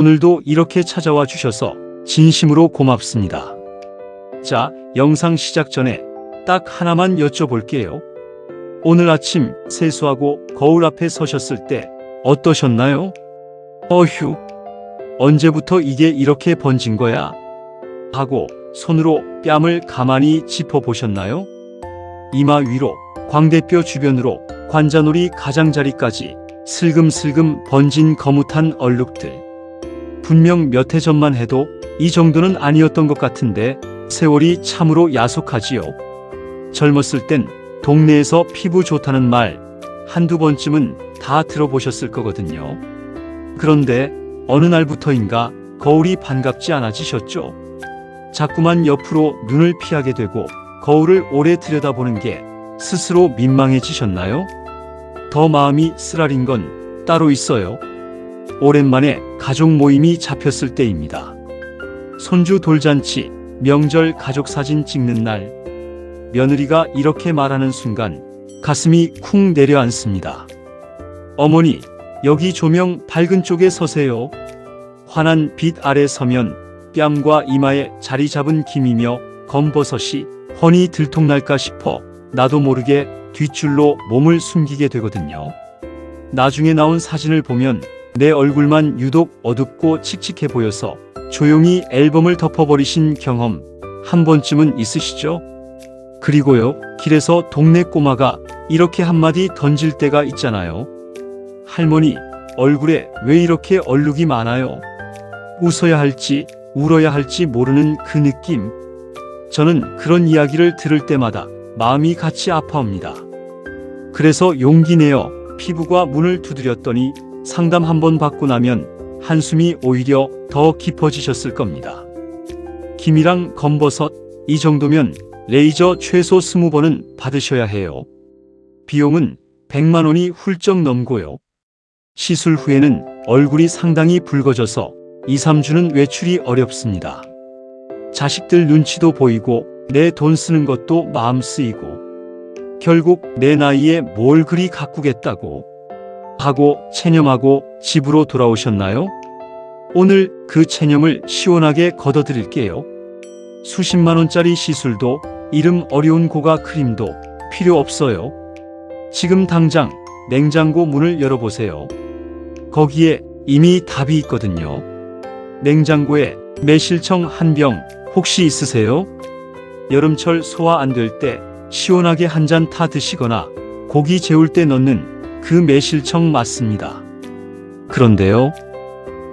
오늘도 이렇게 찾아와 주셔서 진심으로 고맙습니다. 자, 영상 시작 전에 딱 하나만 여쭤볼게요. 오늘 아침 세수하고 거울 앞에 서셨을 때 어떠셨나요? 어휴, 언제부터 이게 이렇게 번진 거야? 하고 손으로 뺨을 가만히 짚어보셨나요? 이마 위로, 광대뼈 주변으로, 관자놀이 가장자리까지 슬금슬금 번진 거뭇한 얼룩들. 분명 몇 해 전만 해도 이 정도는 아니었던 것 같은데 세월이 참으로 야속하지요. 젊었을 땐 동네에서 피부 좋다는 말 한두 번쯤은 다 들어보셨을 거거든요. 그런데 어느 날부터인가 거울이 반갑지 않아지셨죠. 자꾸만 옆으로 눈을 피하게 되고 거울을 오래 들여다보는 게 스스로 민망해지셨나요? 더 마음이 쓰라린 건 따로 있어요. 오랜만에 가족 모임이 잡혔을 때입니다. 손주 돌잔치, 명절 가족 사진 찍는 날, 며느리가 이렇게 말하는 순간 가슴이 쿵 내려앉습니다. 어머니, 여기 조명 밝은 쪽에 서세요. 환한 빛 아래 서면 뺨과 이마에 자리 잡은 김이며 검버섯이 훤히 들통날까 싶어 나도 모르게 뒷줄로 몸을 숨기게 되거든요. 나중에 나온 사진을 보면 내 얼굴만 유독 어둡고 칙칙해 보여서 조용히 앨범을 덮어버리신 경험 한 번쯤은 있으시죠? 그리고요, 길에서 동네 꼬마가 이렇게 한마디 던질 때가 있잖아요. 할머니, 얼굴에 왜 이렇게 얼룩이 많아요? 웃어야 할지 울어야 할지 모르는 그 느낌. 저는 그런 이야기를 들을 때마다 마음이 같이 아파옵니다. 그래서 용기 내어 피부과 문을 두드렸더니 상담 한번 받고 나면 한숨이 오히려 더 깊어지셨을 겁니다. 김이랑 검버섯, 이 정도면 레이저 최소 20번은 받으셔야 해요. 비용은 100만 원이 훌쩍 넘고요. 시술 후에는 얼굴이 상당히 붉어져서 2, 3주는 외출이 어렵습니다. 자식들 눈치도 보이고 내 돈 쓰는 것도 마음 쓰이고 결국 내 나이에 뭘 그리 가꾸겠다고 하고 체념하고 집으로 돌아오셨나요? 오늘 그 체념을 시원하게 걷어드릴게요. 수십만 원짜리 시술도 이름 어려운 고가 크림도 필요 없어요. 지금 당장 냉장고 문을 열어보세요. 거기에 이미 답이 있거든요. 냉장고에 매실청 한 병 혹시 있으세요? 여름철 소화 안 될 때 시원하게 한 잔 타 드시거나 고기 재울 때 넣는 그 매실청 맞습니다. 그런데요,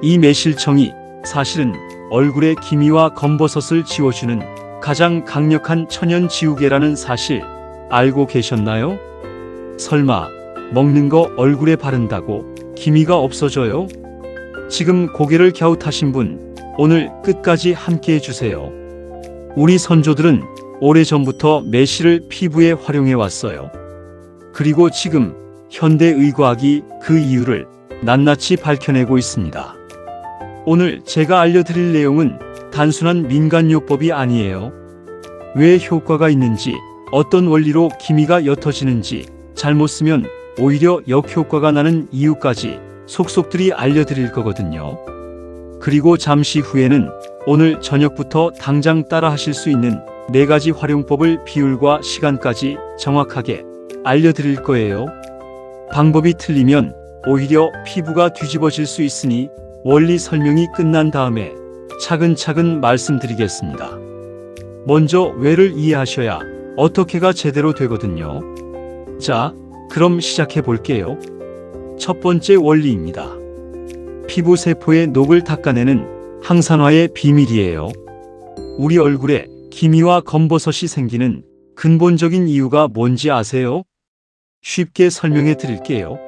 이 매실청이 사실은 얼굴의 기미와 검버섯을 지워주는 가장 강력한 천연 지우개라는 사실 알고 계셨나요? 설마 먹는 거 얼굴에 바른다고 기미가 없어져요? 지금 고개를 갸웃하신 분, 오늘 끝까지 함께 해주세요. 우리 선조들은 오래전부터 매실을 피부에 활용해 왔어요. 그리고 지금 현대의과학이 그 이유를 낱낱이 밝혀내고 있습니다. 오늘 제가 알려드릴 내용은 단순한 민간요법이 아니에요. 왜 효과가 있는지, 어떤 원리로 기미가 옅어지는지, 잘못 쓰면 오히려 역효과가 나는 이유까지 속속들이 알려드릴 거거든요. 그리고 잠시 후에는 오늘 저녁부터 당장 따라 하실 수 있는 4가지 활용법을 비율과 시간까지 정확하게 알려드릴 거예요. 방법이 틀리면 오히려 피부가 뒤집어질 수 있으니 원리 설명이 끝난 다음에 차근차근 말씀드리겠습니다. 먼저 왜를 이해하셔야 어떻게가 제대로 되거든요. 자, 그럼 시작해 볼게요. 첫 번째 원리입니다. 피부 세포의 녹을 닦아내는 항산화의 비밀이에요. 우리 얼굴에 기미와 검버섯이 생기는 근본적인 이유가 뭔지 아세요? 쉽게 설명해 드릴게요.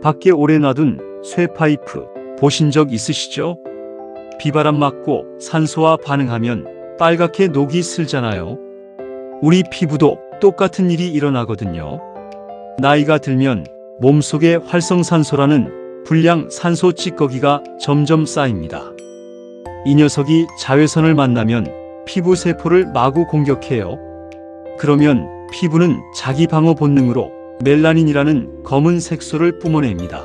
밖에 오래 놔둔 쇠파이프 보신 적 있으시죠? 비바람 맞고 산소와 반응하면 빨갛게 녹이 슬잖아요. 우리 피부도 똑같은 일이 일어나거든요. 나이가 들면 몸속에 활성산소라는 불량 산소 찌꺼기가 점점 쌓입니다. 이 녀석이 자외선을 만나면 피부 세포를 마구 공격해요. 그러면 피부는 자기 방어 본능으로 멜라닌이라는 검은 색소를 뿜어냅니다.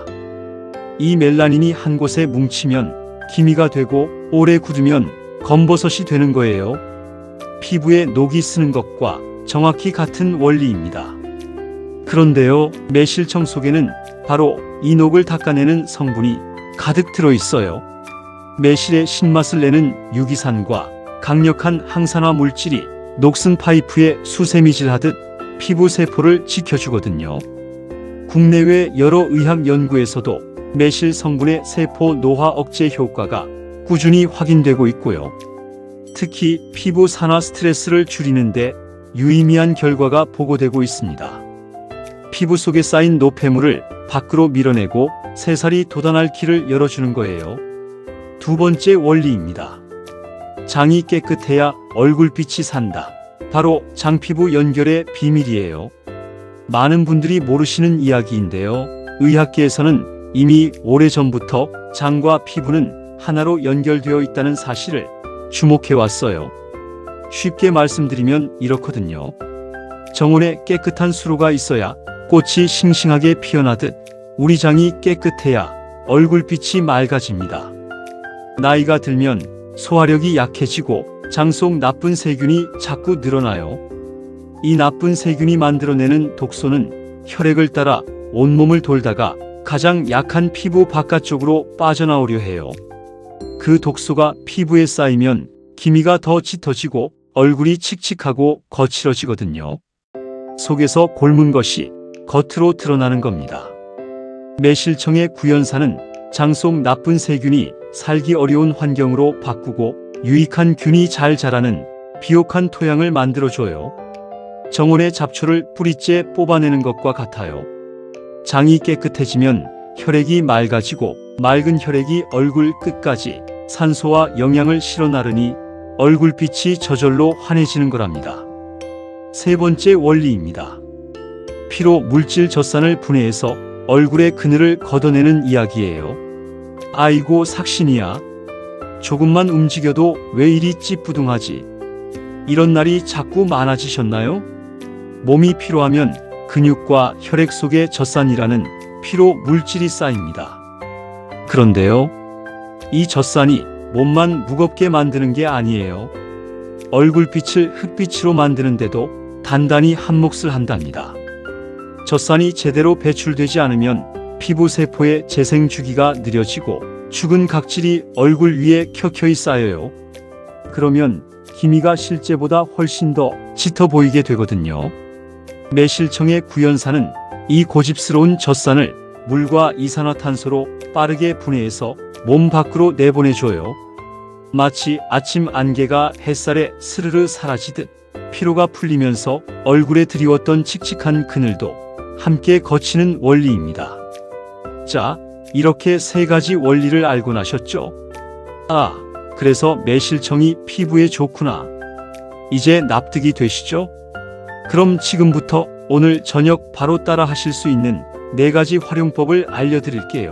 이 멜라닌이 한 곳에 뭉치면 기미가 되고 오래 굳으면 검버섯이 되는 거예요. 피부에 녹이 쓰는 것과 정확히 같은 원리입니다. 그런데요, 매실청 속에는 바로 이 녹을 닦아내는 성분이 가득 들어 있어요. 매실의 신맛을 내는 유기산과 강력한 항산화 물질이 녹슨 파이프에 수세미질하듯 피부 세포를 지켜주거든요. 국내외 여러 의학 연구에서도 매실 성분의 세포 노화 억제 효과가 꾸준히 확인되고 있고요. 특히 피부 산화 스트레스를 줄이는데 유의미한 결과가 보고되고 있습니다. 피부 속에 쌓인 노폐물을 밖으로 밀어내고 새살이 돋아날 길을 열어주는 거예요. 두 번째 원리입니다. 장이 깨끗해야 얼굴빛이 산다. 바로 장피부 연결의 비밀이에요. 많은 분들이 모르시는 이야기인데요. 의학계에서는 이미 오래전부터 장과 피부는 하나로 연결되어 있다는 사실을 주목해 왔어요. 쉽게 말씀드리면 이렇거든요. 정원에 깨끗한 수로가 있어야 꽃이 싱싱하게 피어나듯 우리 장이 깨끗해야 얼굴빛이 맑아집니다. 나이가 들면 소화력이 약해지고 장 속 나쁜 세균이 자꾸 늘어나요. 이 나쁜 세균이 만들어내는 독소는 혈액을 따라 온몸을 돌다가 가장 약한 피부 바깥쪽으로 빠져나오려 해요. 그 독소가 피부에 쌓이면 기미가 더 짙어지고 얼굴이 칙칙하고 거칠어지거든요. 속에서 곪은 것이 겉으로 드러나는 겁니다. 매실청의 구연산은 장 속 나쁜 세균이 살기 어려운 환경으로 바꾸고 유익한 균이 잘 자라는 비옥한 토양을 만들어줘요. 정원의 잡초를 뿌리째 뽑아내는 것과 같아요. 장이 깨끗해지면 혈액이 맑아지고 맑은 혈액이 얼굴 끝까지 산소와 영양을 실어 나르니 얼굴빛이 저절로 환해지는 거랍니다. 세 번째 원리입니다. 피로 물질 젖산을 분해해서 얼굴의 그늘을 걷어내는 이야기예요. 아이고 삭신이야. 조금만 움직여도 왜 이리 찌뿌둥하지? 이런 날이 자꾸 많아지셨나요? 몸이 피로하면 근육과 혈액 속에 젖산이라는 피로 물질이 쌓입니다. 그런데요, 이 젖산이 몸만 무겁게 만드는 게 아니에요. 얼굴빛을 흑빛으로 만드는데도 단단히 한몫을 한답니다. 젖산이 제대로 배출되지 않으면 피부 세포의 재생 주기가 느려지고 죽은 각질이 얼굴 위에 켜켜이 쌓여요. 그러면 기미가 실제보다 훨씬 더 짙어 보이게 되거든요. 매실청의 구연산은 이 고집스러운 젖산을 물과 이산화탄소로 빠르게 분해해서 몸 밖으로 내보내줘요. 마치 아침 안개가 햇살에 스르르 사라지듯 피로가 풀리면서 얼굴에 드리웠던 칙칙한 그늘도 함께 거치는 원리입니다. 자, 이렇게 세 가지 원리를 알고 나셨죠? 아, 그래서 매실청이 피부에 좋구나. 이제 납득이 되시죠? 그럼 지금부터 오늘 저녁 바로 따라 하실 수 있는 4가지 활용법을 알려드릴게요.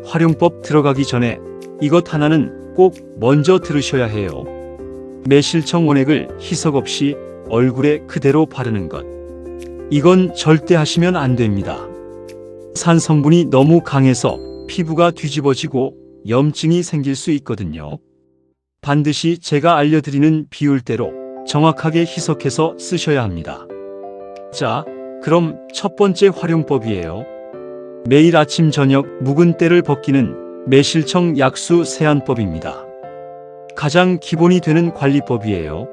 활용법 들어가기 전에 이것 하나는 꼭 먼저 들으셔야 해요. 매실청 원액을 희석 없이 얼굴에 그대로 바르는 것. 이건 절대 하시면 안 됩니다. 산 성분이 너무 강해서 피부가 뒤집어지고 염증이 생길 수 있거든요. 반드시 제가 알려드리는 비율대로 정확하게 희석해서 쓰셔야 합니다. 자, 그럼 첫 번째 활용법이에요. 매일 아침 저녁 묵은 때를 벗기는 매실청 약수 세안법입니다. 가장 기본이 되는 관리법이에요.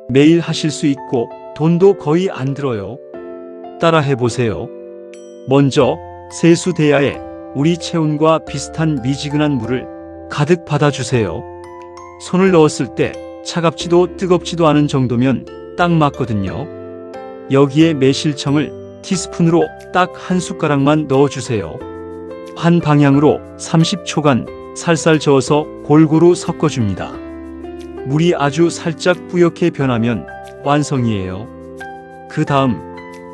매일 하실 수 있고 돈도 거의 안 들어요. 따라 해보세요. 먼저 세수 대야에 우리 체온과 비슷한 미지근한 물을 가득 받아주세요. 손을 넣었을 때 차갑지도 뜨겁지도 않은 정도면 딱 맞거든요. 여기에 매실청을 티스푼으로 딱 한 숟가락만 넣어주세요. 한 방향으로 30초간 살살 저어서 골고루 섞어줍니다. 물이 아주 살짝 뿌옇게 변하면 완성이에요. 그 다음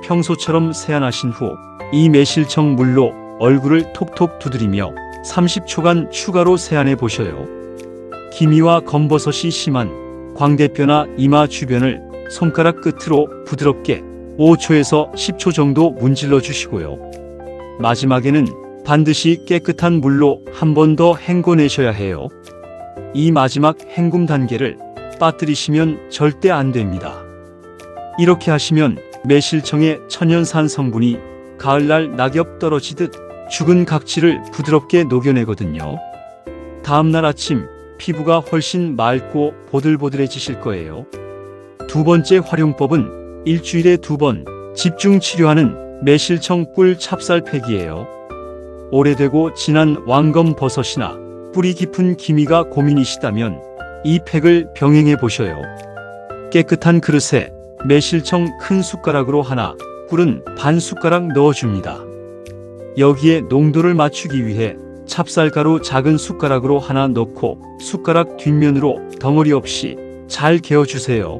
평소처럼 세안하신 후 이 매실청 물로 얼굴을 톡톡 두드리며 30초간 추가로 세안해 보셔요. 기미와 검버섯이 심한 광대뼈나 이마 주변을 손가락 끝으로 부드럽게 5초에서 10초 정도 문질러 주시고요. 마지막에는 반드시 깨끗한 물로 한 번 더 헹궈내셔야 해요. 이 마지막 헹굼 단계를 빠뜨리시면 절대 안 됩니다. 이렇게 하시면 매실청의 천연산 성분이 가을날 낙엽 떨어지듯 죽은 각질을 부드럽게 녹여내거든요. 다음날 아침 피부가 훨씬 맑고 보들보들해지실 거예요. 두 번째 활용법은 일주일에 2번 집중 치료하는 매실청 꿀 찹쌀팩이에요. 오래되고 진한 왕검 버섯이나 뿌리 깊은 기미가 고민이시다면 이 팩을 병행해 보셔요. 깨끗한 그릇에 매실청 큰 숟가락으로 하나, 꿀은 반 숟가락 넣어줍니다. 여기에 농도를 맞추기 위해 찹쌀가루 작은 숟가락으로 하나 넣고 숟가락 뒷면으로 덩어리 없이 잘 개어주세요.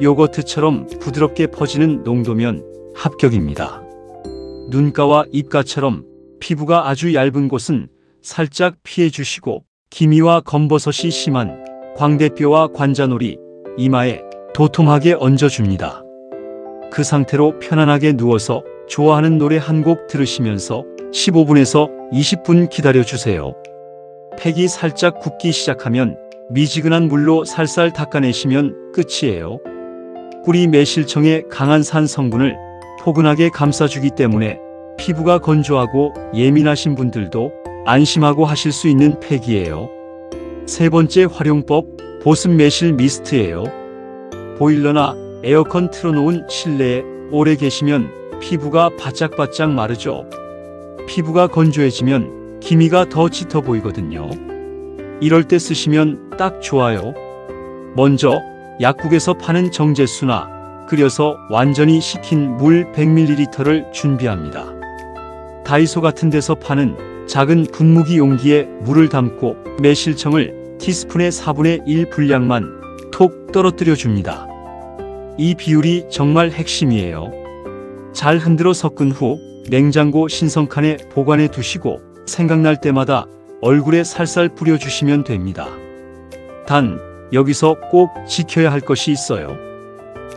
요거트처럼 부드럽게 퍼지는 농도면 합격입니다. 눈가와 입가처럼 피부가 아주 얇은 곳은 살짝 피해 주시고 기미와 검버섯이 심한 광대뼈와 관자놀이, 이마에 도톰하게 얹어줍니다. 그 상태로 편안하게 누워서 좋아하는 노래 한 곡 들으시면서 15분에서 20분 기다려주세요. 팩이 살짝 굳기 시작하면 미지근한 물로 살살 닦아내시면 끝이에요. 꿀이 매실청의 강한 산 성분을 포근하게 감싸주기 때문에 피부가 건조하고 예민하신 분들도 안심하고 하실 수 있는 팩이에요. 세 번째 활용법, 보습 매실 미스트예요. 보일러나 에어컨 틀어놓은 실내에 오래 계시면 피부가 바짝바짝 마르죠. 피부가 건조해지면 기미가 더 짙어 보이거든요. 이럴 때 쓰시면 딱 좋아요. 먼저 약국에서 파는 정제수나 끓여서 완전히 식힌 물 100ml를 준비합니다. 다이소 같은 데서 파는 작은 분무기 용기에 물을 담고 매실청을 티스푼의 4분의 1 분량만 톡 떨어뜨려 줍니다. 이 비율이 정말 핵심이에요. 잘 흔들어 섞은 후 냉장고 신성칸에 보관해 두시고 생각날 때마다 얼굴에 살살 뿌려주시면 됩니다. 단 여기서 꼭 지켜야 할 것이 있어요.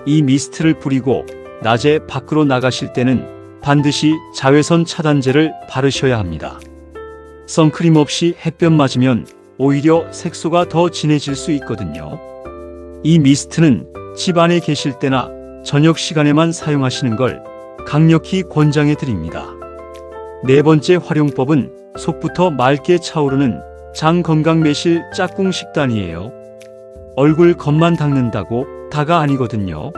이 미스트를 뿌리고 낮에 밖으로 나가실 때는 반드시 자외선 차단제를 바르셔야 합니다. 선크림 없이 햇볕 맞으면 오히려 색소가 더 진해질 수 있거든요. 이 미스트는 집 안에 계실 때나 저녁 시간에만 사용하시는 걸 강력히 권장해 드립니다. 네 번째 활용법은 속부터 맑게 차오르는 장건강 매실 짝꿍 식단이에요. 얼굴 겉만 닦는다고 다가 아니거든요.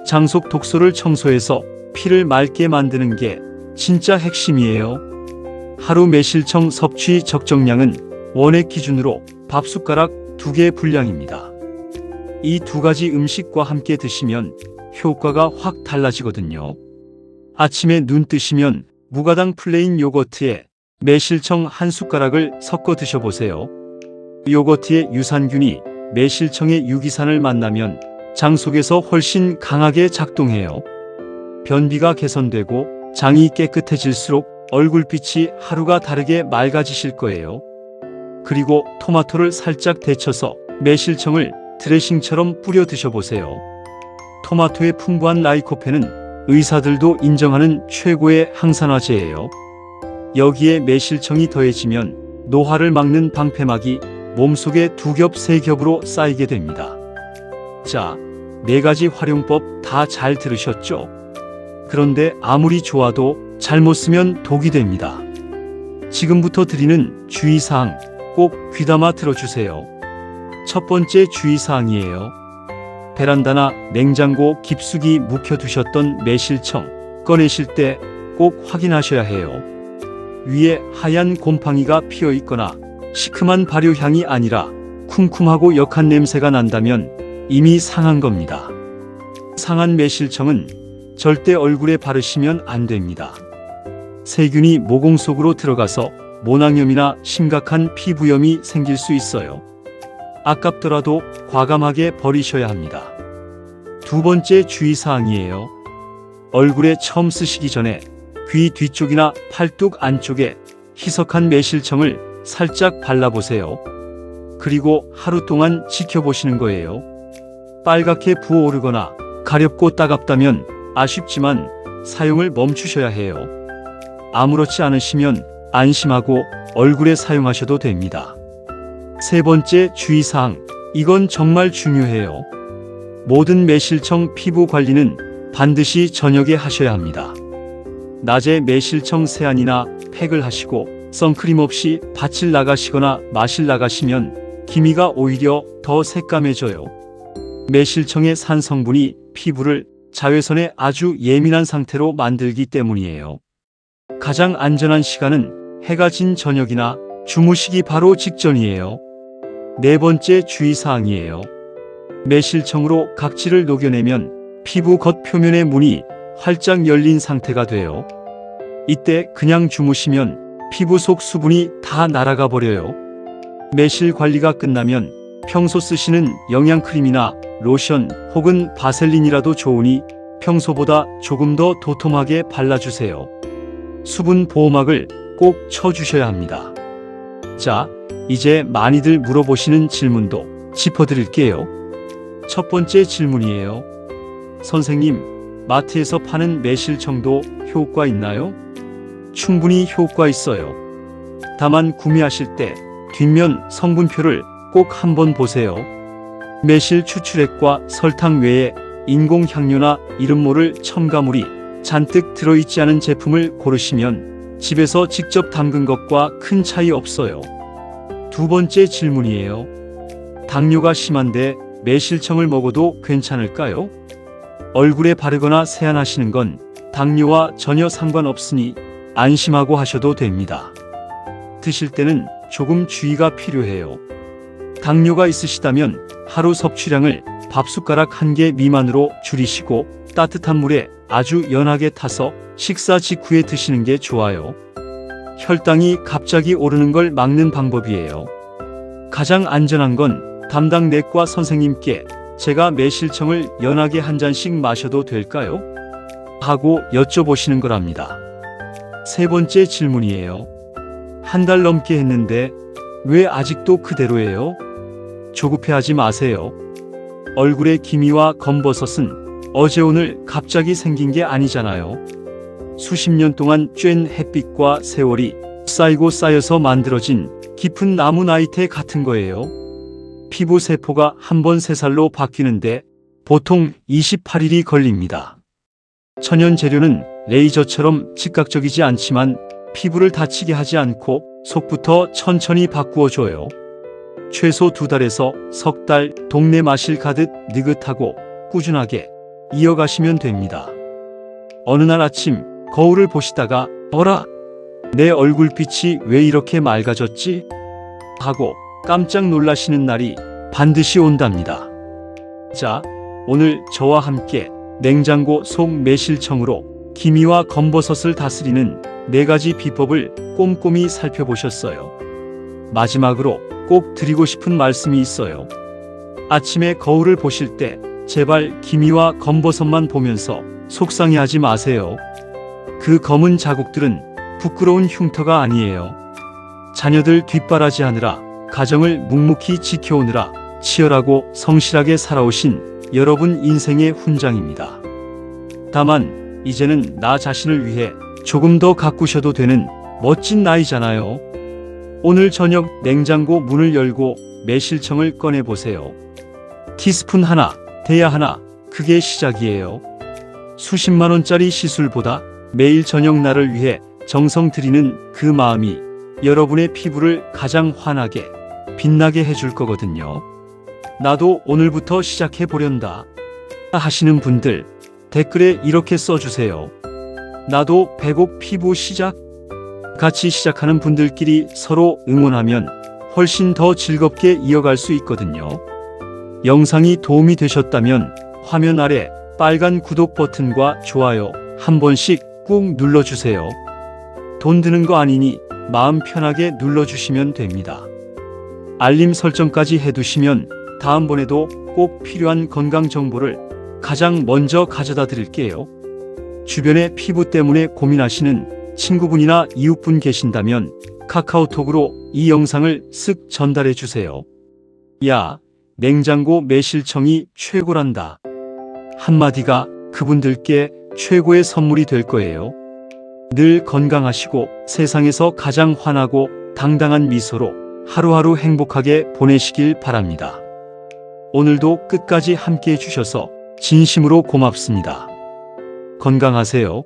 장속 독소를 청소해서 피를 맑게 만드는 게 진짜 핵심이에요. 하루 매실청 섭취 적정량은 원액 기준으로 밥숟가락 2개 분량입니다. 이 두 가지 음식과 함께 드시면 효과가 확 달라지거든요. 아침에 눈 뜨시면 무가당 플레인 요거트에 매실청 한 숟가락을 섞어 드셔보세요. 요거트의 유산균이 매실청의 유기산을 만나면 장 속에서 훨씬 강하게 작동해요. 변비가 개선되고 장이 깨끗해질수록 얼굴빛이 하루가 다르게 맑아지실 거예요. 그리고 토마토를 살짝 데쳐서 매실청을 드레싱처럼 뿌려 드셔보세요. 토마토의 풍부한 라이코펜은 의사들도 인정하는 최고의 항산화제예요. 여기에 매실청이 더해지면 노화를 막는 방패막이 몸속에 2겹 3겹으로 쌓이게 됩니다. 자, 4가지 활용법 다 잘 들으셨죠? 그런데 아무리 좋아도 잘못 쓰면 독이 됩니다. 지금부터 드리는 주의사항 꼭 귀담아 들어주세요. 첫 번째 주의사항이에요. 베란다나 냉장고 깊숙이 묵혀두셨던 매실청 꺼내실 때 꼭 확인하셔야 해요. 위에 하얀 곰팡이가 피어 있거나 시큼한 발효향이 아니라 쿰쿰하고 역한 냄새가 난다면 이미 상한 겁니다. 상한 매실청은 절대 얼굴에 바르시면 안 됩니다. 세균이 모공 속으로 들어가서 모낭염이나 심각한 피부염이 생길 수 있어요. 아깝더라도 과감하게 버리셔야 합니다. 두 번째 주의사항이에요. 얼굴에 처음 쓰시기 전에 귀 뒤쪽이나 팔뚝 안쪽에 희석한 매실청을 살짝 발라보세요. 그리고 하루 동안 지켜보시는 거예요. 빨갛게 부어오르거나 가렵고 따갑다면 아쉽지만 사용을 멈추셔야 해요. 아무렇지 않으시면 안심하고 얼굴에 사용하셔도 됩니다. 세 번째 주의사항, 이건 정말 중요해요. 모든 매실청 피부 관리는 반드시 저녁에 하셔야 합니다. 낮에 매실청 세안이나 팩을 하시고 선크림 없이 밭을 나가시거나 마실 나가시면 기미가 오히려 더 새까매져요. 매실청의 산 성분이 피부를 자외선에 아주 예민한 상태로 만들기 때문이에요. 가장 안전한 시간은 해가 진 저녁이나 주무시기 바로 직전이에요. 네 번째 주의사항이에요. 매실청으로 각질을 녹여내면 피부 겉표면의 문이 활짝 열린 상태가 돼요. 이때 그냥 주무시면 피부 속 수분이 다 날아가 버려요. 매실 관리가 끝나면 평소 쓰시는 영양크림이나 로션 혹은 바셀린이라도 좋으니 평소보다 조금 더 도톰하게 발라주세요. 수분 보호막을 꼭 쳐주셔야 합니다. 자, 이제 많이들 물어보시는 질문도 짚어드릴게요. 첫 번째 질문이에요. 선생님, 마트에서 파는 매실청도 효과 있나요? 충분히 효과 있어요. 다만 구매하실 때 뒷면 성분표를 꼭 한번 보세요. 매실 추출액과 설탕 외에 인공향료나 이름 모를 첨가물이 잔뜩 들어있지 않은 제품을 고르시면 집에서 직접 담근 것과 큰 차이 없어요. 두 번째 질문이에요. 당뇨가 심한데 매실청을 먹어도 괜찮을까요? 얼굴에 바르거나 세안하시는 건 당뇨와 전혀 상관없으니 안심하고 하셔도 됩니다. 드실 때는 조금 주의가 필요해요. 당뇨가 있으시다면 하루 섭취량을 밥숟가락 1개 미만으로 줄이시고 따뜻한 물에 아주 연하게 타서 식사 직후에 드시는 게 좋아요. 혈당이 갑자기 오르는 걸 막는 방법이에요. 가장 안전한 건 담당 내과 선생님께 제가 매실청을 연하게 한 잔씩 마셔도 될까요? 하고 여쭤보시는 거랍니다. 세 번째 질문이에요. 한 달 넘게 했는데 왜 아직도 그대로예요? 조급해하지 마세요. 얼굴의 기미와 검버섯은 어제 오늘 갑자기 생긴 게 아니잖아요. 수십 년 동안 쬐는 햇빛과 세월이 쌓이고 쌓여서 만들어진 깊은 나무 나이테 같은 거예요. 피부 세포가 한 번 새살로 바뀌는데 보통 28일이 걸립니다. 천연 재료는 레이저처럼 즉각적이지 않지만 피부를 다치게 하지 않고 속부터 천천히 바꾸어줘요. 최소 2달에서 석 달 동네 마실 가듯 느긋하고 꾸준하게 이어가시면 됩니다. 어느 날 아침 거울을 보시다가 어라? 내 얼굴빛이 왜 이렇게 맑아졌지? 하고 깜짝 놀라시는 날이 반드시 온답니다. 자, 오늘 저와 함께 냉장고 속 매실청으로 기미와 검버섯을 다스리는 4가지 비법을 꼼꼼히 살펴보셨어요. 마지막으로 꼭 드리고 싶은 말씀이 있어요. 아침에 거울을 보실 때 제발 기미와 검버섯만 보면서 속상해하지 마세요. 그 검은 자국들은 부끄러운 흉터가 아니에요. 자녀들 뒷바라지하느라 가정을 묵묵히 지켜오느라 치열하고 성실하게 살아오신 여러분 인생의 훈장입니다. 다만 이제는 나 자신을 위해 조금 더 가꾸셔도 되는 멋진 나이잖아요. 오늘 저녁 냉장고 문을 열고 매실청을 꺼내보세요. 티스푼 하나, 대야 하나, 그게 시작이에요. 수십만 원짜리 시술보다 매일 저녁 나를 위해 정성 들이는 그 마음이 여러분의 피부를 가장 환하게 빛나게 해줄 거거든요. 나도 오늘부터 시작해 보련다 하시는 분들 댓글에 이렇게 써주세요. 나도 100억 피부 시작. 같이 시작하는 분들끼리 서로 응원하면 훨씬 더 즐겁게 이어갈 수 있거든요. 영상이 도움이 되셨다면 화면 아래 빨간 구독 버튼과 좋아요 한 번씩 꾹 눌러주세요. 돈 드는 거 아니니 마음 편하게 눌러주시면 됩니다. 알림 설정까지 해두시면 다음번에도 꼭 필요한 건강 정보를 가장 먼저 가져다 드릴게요. 주변에 피부 때문에 고민하시는 친구분이나 이웃분 계신다면 카카오톡으로 이 영상을 쓱 전달해 주세요. 야, 냉장고 매실청이 최고란다. 한마디가 그분들께 최고의 선물이 될 거예요. 늘 건강하시고 세상에서 가장 환하고 당당한 미소로 하루하루 행복하게 보내시길 바랍니다. 오늘도 끝까지 함께 해주셔서 진심으로 고맙습니다. 건강하세요.